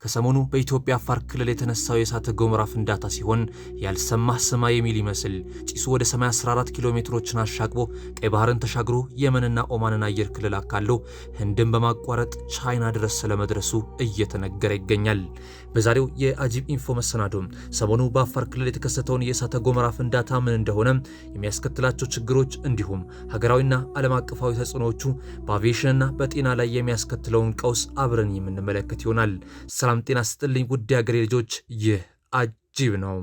ከሰሞኑ በኢትዮጵያ አፋር ክልል የተነሳው የእሳተ ገሞራ ፍንዳታ ሲሆን ያልሰማህ ስማ የሚል ይመስል ጭሱ ወደ ሰማይ 14 ኪሎ ሜትሮችን አሻቅቦ ቀይ ባህርን ተሻግሮ የመንና ኦማንን አየር ክልል አካሎ ህንድን በማቋረጥ ቻይና ድረስ ስለመድረሱ እየተነገረ ይገኛል። በዛሬው የአጂብ ኢንፎ መሰናዶ ሰሞኑ በአፋር ክልል የተከሰተውን የእሳተ ገሞራ ፍንዳታ ምን እንደሆነ፣ የሚያስከትላቸው ችግሮች እንዲሁም ሀገራዊና ዓለም አቀፋዊ ተጽዕኖዎቹ በአቪዬሽንና በጤና ላይ የሚያስከትለውን ቀውስ አብረን የምንመለከት ይሆናል። ሰላም ጤና ስጥልኝ ውድ ሀገሬ ልጆች፣ ይህ አጂብ ነው።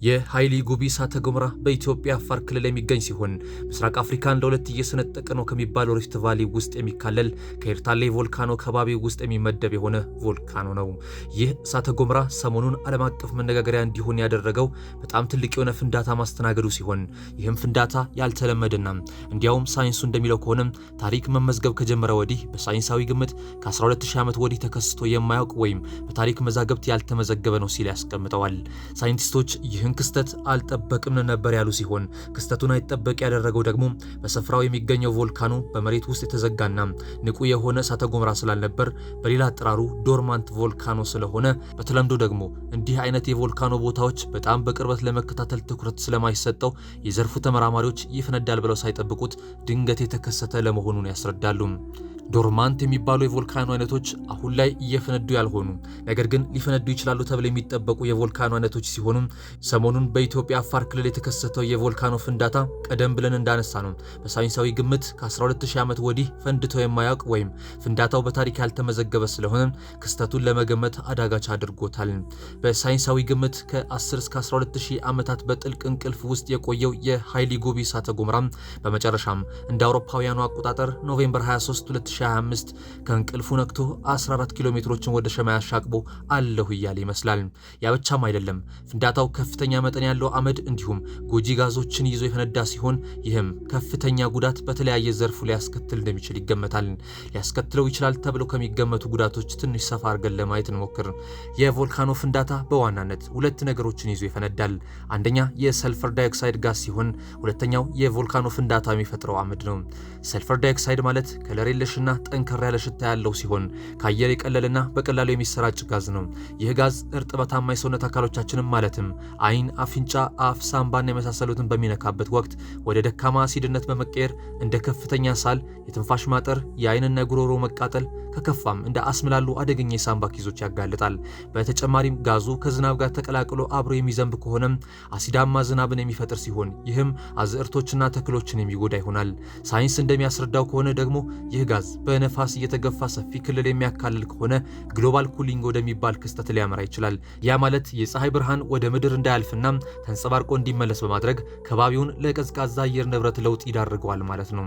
የሃይሊ ጉቢ እሳተ ገሞራ በኢትዮጵያ አፋር ክልል የሚገኝ ሲሆን ምስራቅ አፍሪካን ለሁለት እየሰነጠቀ ነው ከሚባለው ሪፍት ቫሊ ውስጥ የሚካለል ከኤርታሌ ቮልካኖ ከባቢ ውስጥ የሚመደብ የሆነ ቮልካኖ ነው። ይህ እሳተ ገሞራ ሰሞኑን ዓለም አቀፍ መነጋገሪያ እንዲሆን ያደረገው በጣም ትልቅ የሆነ ፍንዳታ ማስተናገዱ ሲሆን ይህም ፍንዳታ ያልተለመደና እንዲያውም ሳይንሱ እንደሚለው ከሆነ ታሪክ መመዝገብ ከጀመረ ወዲህ በሳይንሳዊ ግምት ከ12000 ዓመት ወዲህ ተከስቶ የማያውቅ ወይም በታሪክ መዛግብት ያልተመዘገበ ነው ሲል ያስቀምጠዋል። ሳይንቲስቶች ይህን ክስተት አልጠበቅም ነበር ያሉ ሲሆን ክስተቱን አይጠበቅ ያደረገው ደግሞ በስፍራው የሚገኘው ቮልካኖ በመሬት ውስጥ የተዘጋና ንቁ የሆነ እሳተ ገሞራ ስላልነበር በሌላ አጠራሩ ዶርማንት ቮልካኖ ስለሆነ፣ በተለምዶ ደግሞ እንዲህ አይነት የቮልካኖ ቦታዎች በጣም በቅርበት ለመከታተል ትኩረት ስለማይሰጠው የዘርፉ ተመራማሪዎች ይፈነዳል ብለው ሳይጠብቁት ድንገት የተከሰተ ለመሆኑን ያስረዳሉ። ዶርማንት የሚባሉ የቮልካኖ አይነቶች አሁን ላይ እየፈነዱ ያልሆኑ ነገር ግን ሊፈነዱ ይችላሉ ተብለው የሚጠበቁ የቮልካኖ አይነቶች ሲሆኑ ሰሞኑን በኢትዮጵያ አፋር ክልል የተከሰተው የቮልካኖ ፍንዳታ ቀደም ብለን እንዳነሳ ነው በሳይንሳዊ ግምት ከ12000 ዓመት ወዲህ ፈንድቶ የማያውቅ ወይም ፍንዳታው በታሪክ ያልተመዘገበ ስለሆነ ክስተቱን ለመገመት አዳጋች አድርጎታል። በሳይንሳዊ ግምት ከ10 እስከ 12000 ዓመታት በጥልቅ እንቅልፍ ውስጥ የቆየው የሃይሊ ጉቢ እሳተ ገሞራ በመጨረሻም እንደ አውሮፓውያኑ አቆጣጠር ኖቬምበር 23 2025 ከእንቅልፉ ነቅቶ 14 ኪሎ ሜትሮችን ወደ ሰማይ አሻቅቦ አለሁ እያለ ይመስላል። ያ ብቻም አይደለም፣ ፍንዳታው ከፍተኛ መጠን ያለው አመድ እንዲሁም ጎጂ ጋዞችን ይዞ የፈነዳ ሲሆን ይህም ከፍተኛ ጉዳት በተለያየ ዘርፉ ሊያስከትል እንደሚችል ይገመታል። ሊያስከትለው ይችላል ተብለው ከሚገመቱ ጉዳቶች ትንሽ ሰፋ አድርገን ለማየት እንሞክር። የቮልካኖ ፍንዳታ በዋናነት ሁለት ነገሮችን ይዞ ይፈነዳል። አንደኛ የሰልፈር ዳይኦክሳይድ ጋዝ ሲሆን ሁለተኛው የቮልካኖ ፍንዳታ የሚፈጥረው አመድ ነው። ሰልፈር ዳይኦክሳይድ ማለት ከለር የለሽና ጠንከር ያለ ሽታ ያለው ሲሆን ከአየር የቀለለና በቀላሉ የሚሰራጭ ጋዝ ነው። ይህ ጋዝ እርጥበታማ የሰውነት አካሎቻችንን ማለትም አይን፣ አፍንጫ፣ አፍ፣ ሳምባና የመሳሰሉትን በሚነካበት ወቅት ወደ ደካማ አሲድነት በመቀየር እንደ ከፍተኛ ሳል፣ የትንፋሽ ማጠር፣ የአይንና የጉሮሮ መቃጠል ከከፋም እንደ አስም ላሉ አደገኛ የሳምባ ኪዞች ያጋልጣል። በተጨማሪም ጋዙ ከዝናብ ጋር ተቀላቅሎ አብሮ የሚዘንብ ከሆነም አሲዳማ ዝናብን የሚፈጥር ሲሆን ይህም አዝዕርቶችና ተክሎችን የሚጎዳ ይሆናል። ሳይንስ እንደሚያስረዳው ከሆነ ደግሞ ይህ ጋዝ በነፋስ እየተገፋ ሰፊ ክልል የሚያካልል ከሆነ ግሎባል ኩሊንግ ወደሚባል ክስተት ሊያመራ ይችላል። ያ ማለት የፀሐይ ብርሃን ወደ ምድር እንዳያልፍና ተንጸባርቆ እንዲመለስ በማድረግ ከባቢውን ለቀዝቃዛ አየር ንብረት ለውጥ ይዳርገዋል ማለት ነው።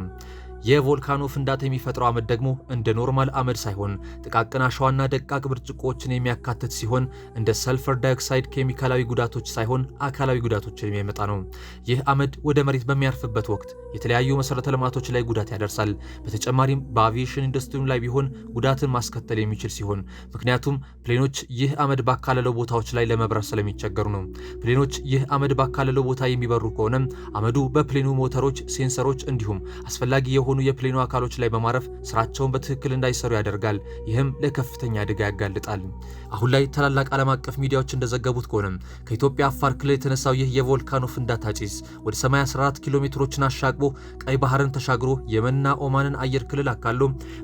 የቮልካኖ ፍንዳታ የሚፈጥረው አመድ ደግሞ እንደ ኖርማል አመድ ሳይሆን ጥቃቅን አሸዋና ደቃቅ ብርጭቆችን የሚያካትት ሲሆን እንደ ሰልፈር ዳይኦክሳይድ ኬሚካላዊ ጉዳቶች ሳይሆን አካላዊ ጉዳቶችን የሚያመጣ ነው። ይህ አመድ ወደ መሬት በሚያርፍበት ወቅት የተለያዩ መሰረተ ልማቶች ላይ ጉዳት ያደርሳል። በተጨማሪም በአቪዬሽን ኢንዱስትሪው ላይ ቢሆን ጉዳትን ማስከተል የሚችል ሲሆን ምክንያቱም ፕሌኖች ይህ አመድ ባካለለው ቦታዎች ላይ ለመብረር ስለሚቸገሩ ነው። ፕሌኖች ይህ አመድ ባካለለው ቦታ የሚበሩ ከሆነ አመዱ በፕሌኑ ሞተሮች፣ ሴንሰሮች እንዲሁም አስፈላጊ የሆኑ የፕሌኑ አካሎች ላይ በማረፍ ስራቸውን በትክክል እንዳይሰሩ ያደርጋል። ይህም ለከፍተኛ አደጋ ያጋልጣል። አሁን ላይ ታላላቅ ዓለም አቀፍ ሚዲያዎች እንደዘገቡት ከሆነ ከኢትዮጵያ አፋር ክልል የተነሳው ይህ የቮልካኖ ፍንዳታ ጭስ ወደ ሰማይ 14 ኪሎ ሜትሮችን አሻቅቦ ቀይ ባህርን ተሻግሮ የመንና ኦማንን አየር ክልል አካሎ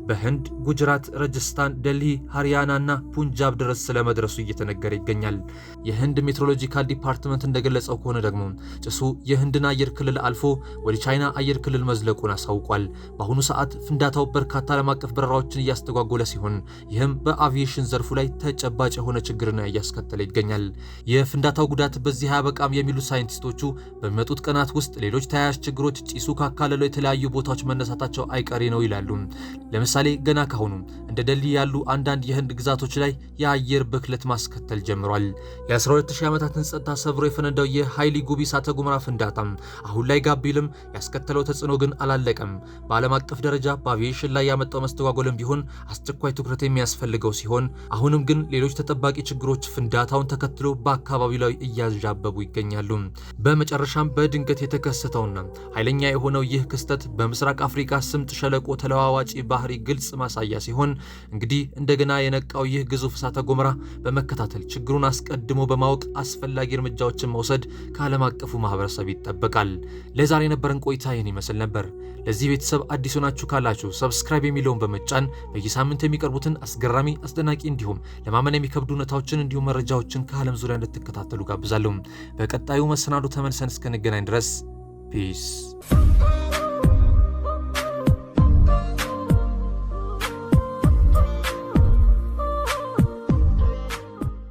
በህንድ፣ ጉጅራት፣ ረጅስታን፣ ደልሂ፣ ሃሪያናና ፑንጃብ ድረስ ስለመድረሱ እየተነገረ ይገኛል። የህንድ ሜትሮሎጂካል ዲፓርትመንት እንደገለጸው ከሆነ ደግሞ ጭሱ የህንድን አየር ክልል አልፎ ወደ ቻይና አየር ክልል መዝለቁን አሳውቋል። በአሁኑ ሰዓት ፍንዳታው በርካታ ዓለም አቀፍ በረራዎችን እያስተጓጎለ ሲሆን ይህም በአቪዬሽን ዘርፉ ላይ ተጨባጭ የሆነ ችግርን እያስከተለ ይገኛል። የፍንዳታው ጉዳት በዚህ አያበቃም የሚሉት ሳይንቲስቶቹ በሚመጡት ቀናት ውስጥ ሌሎች ተያያዥ ችግሮች ጭሱ ካካለለው የተለያዩ ቦታዎች መነሳታቸው አይቀሬ ነው ይላሉ። ለምሳሌ ገና ካሁኑ እንደ ደሊ ያሉ አንዳንድ የህንድ ግዛቶች ላይ የአየር ብክለት ማስከተል ጀምሯል። የ12000 ዓመታትን ጸጥታ ሰብሮ የፈነዳው የሃይሊ ጉቢ እሳተ ገሞራ ፍንዳታ አሁን ላይ ጋብ ቢልም ያስከተለው ተጽዕኖ ግን አላለቀም። በዓለም አቀፍ ደረጃ በአቪዬሽን ላይ ያመጣው መስተጓጎልም ቢሆን አስቸኳይ ትኩረት የሚያስፈልገው ሲሆን አሁንም ግን ሌሎች ተጠባቂ ችግሮች ፍንዳታውን ተከትሎ በአካባቢው ላይ እያዣበቡ ይገኛሉ። በመጨረሻም በድንገት የተከሰተውና ኃይለኛ የሆነው ይህ ክስተት በምስራቅ አፍሪካ ስምጥ ሸለቆ ተለዋዋጭ ባህሪ ግልጽ ማሳያ ሲሆን እንግዲህ እንደገና የነቃው ይህ ግዙፍ እሳተ ገሞራ በመከታተል ችግሩን አስቀድሞ በማወቅ አስፈላጊ እርምጃዎችን መውሰድ ከዓለም አቀፉ ማህበረሰብ ይጠበቃል። ለዛሬ የነበረን ቆይታ ይህን ይመስል ነበር። ለዚህ ቤተሰብ አዲስ ሆናችሁ ካላችሁ ሰብስክራይብ የሚለውን በመጫን በየሳምንቱ የሚቀርቡትን አስገራሚ፣ አስደናቂ እንዲሁም ለማመን የሚከብዱ እውነታዎችን እንዲሁም መረጃዎችን ከዓለም ዙሪያ እንድትከታተሉ ጋብዛለሁ። በቀጣዩ መሰናዶ ተመልሰን እስከንገናኝ ድረስ ፒስ